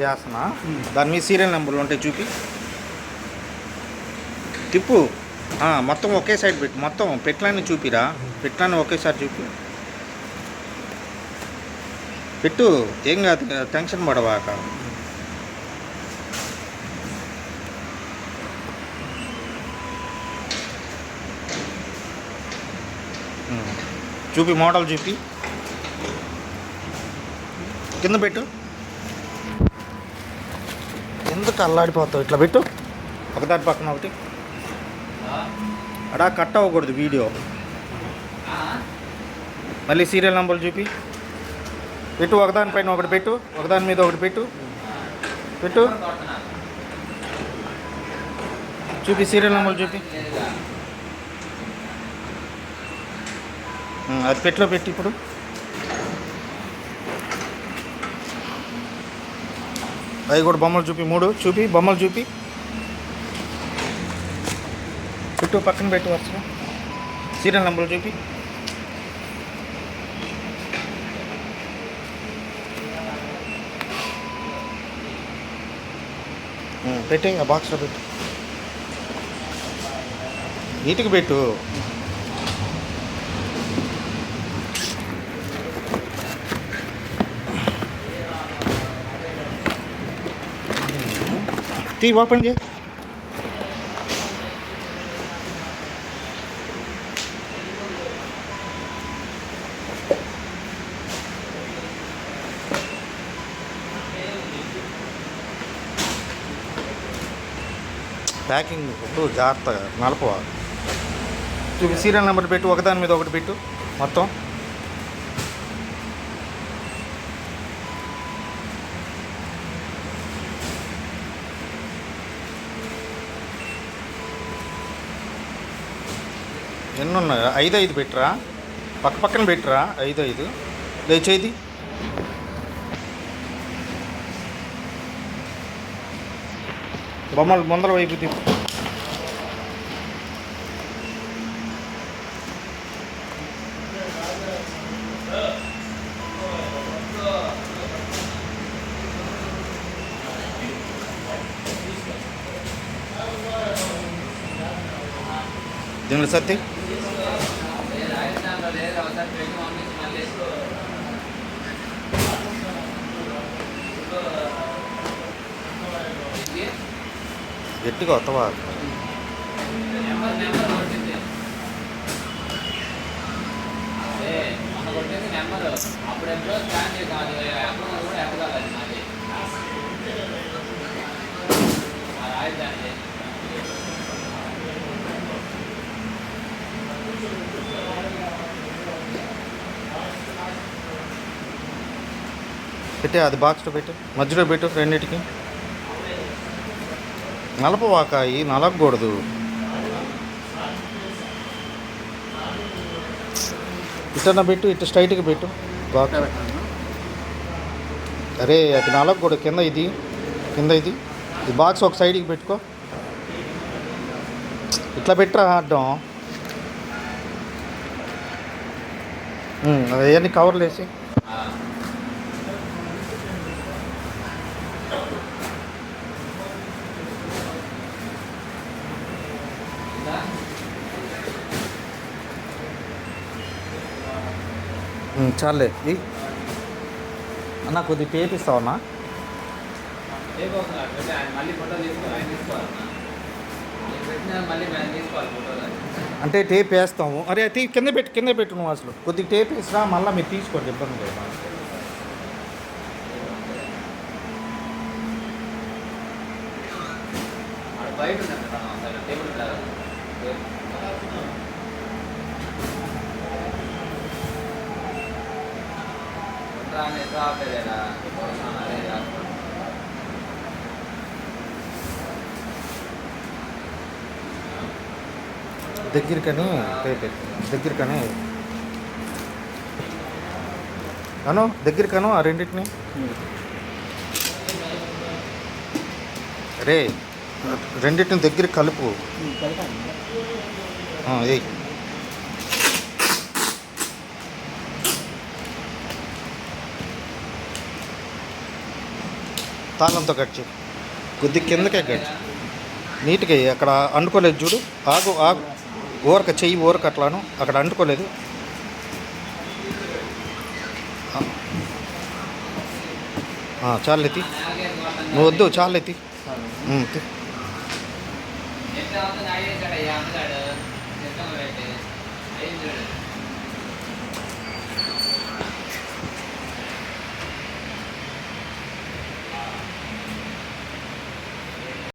చేస్తున్నా. దాని మీద సీరియల్ నెంబర్లు ఉంటాయి, చూపి తిప్పు. మొత్తం ఒకే సైడ్ పెట్టు, మొత్తం పెట్లని చూపిరా, పెట్లని ఒకేసారి చూపి పెట్టు. ఏం కాదు, టెన్షన్ పడవాక. చూపి, మోడల్ చూపి, కింద పెట్టు. ఎందుకు అల్లాడిపోతావు? ఇట్లా పెట్టు, ఒకదాని పక్కన ఒకటి. అడా కట్ అవ్వకూడదు వీడియో. మళ్ళీ సీరియల్ నెంబర్లు చూపి పెట్టు, ఒకదానిపైన ఒకటి పెట్టు, ఒకదాని మీద ఒకటి పెట్టు పెట్టు. చూపి, సీరియల్ నెంబర్లు చూపి. అది పెట్టులో పెట్టి ఇప్పుడు అవి కూడా బొమ్మలు చూపి, 3 చూపి, బొమ్మలు చూపి పెట్టు, పక్కన పెట్టు వరుసగా. సీరియల్ నెంబర్లు చూపి. పెట్టి ఆ బాక్స్లో పెట్టు, నీట్గా పెట్టు. ఓపెన్ చేయి. ప్యాకింగ్ పెట్టు, జాగ్రత్తగా నలపవా. చూపి, సీరియల్ నెంబర్ పెట్టు, ఒకదాని మీద ఒకటి పెట్టు మొత్తం. ఎన్ని ఉన్నాయి? 5 పెట్టురా, పక్క పక్కన పెట్టురా, 5 లేచేది. బొమ్మలు ముందర వైపు తిప్పు. దీనిలో సత్తి గట్టిగా వస్తావా? పెట్టే, అది బాక్స్లో పెట్టు, మధ్యలో పెట్టు, రెండింటికి. నలపవాకాయి, నలపకూడదు. ఇట్లా పెట్టు, ఇట్లా స్ట్రైట్గా పెట్టు బాక్స్. అరే అది నలపకూడదు. కింద ఇది ఈ బాక్స్ ఒక సైడ్కి పెట్టుకో. ఇట్లా పెట్టరా అడ్డం. అవన్నీ కవర్లు వేసి చాలే. అన్న కొద్దిగా టేప్ ఇస్తావన్నా? అంటే టేప్ వేస్తాము. అరే అది కింద పెట్టు నువ్వు. అసలు కొద్దిగా టేప్ వేసినా మళ్ళీ మీరు తీసుకోండి, ఇబ్బంది లేదు. దగ్గరికని టేప్ దగ్గరికని దగ్గరికను ఆ రెండింటిని. అరే రెండింటిని దగ్గర కలుపు. ఏయ్ తాళంతో కట్ చేయి. కొద్ది కిందకే కట్ చేయి. నీట్గా వేయి. అక్కడ అంటుకోలేదు చూడు. ఆగు ఆగు. ఊరక చెయ్యి ఊరక అట్లాను అక్కడ అంటుకోలేదు. చాలెత్తి. నువ్వు వద్దు చాలెత్తి. ఎంత అవుతుంది? 5 వేసాడు. 5 వేసాడు.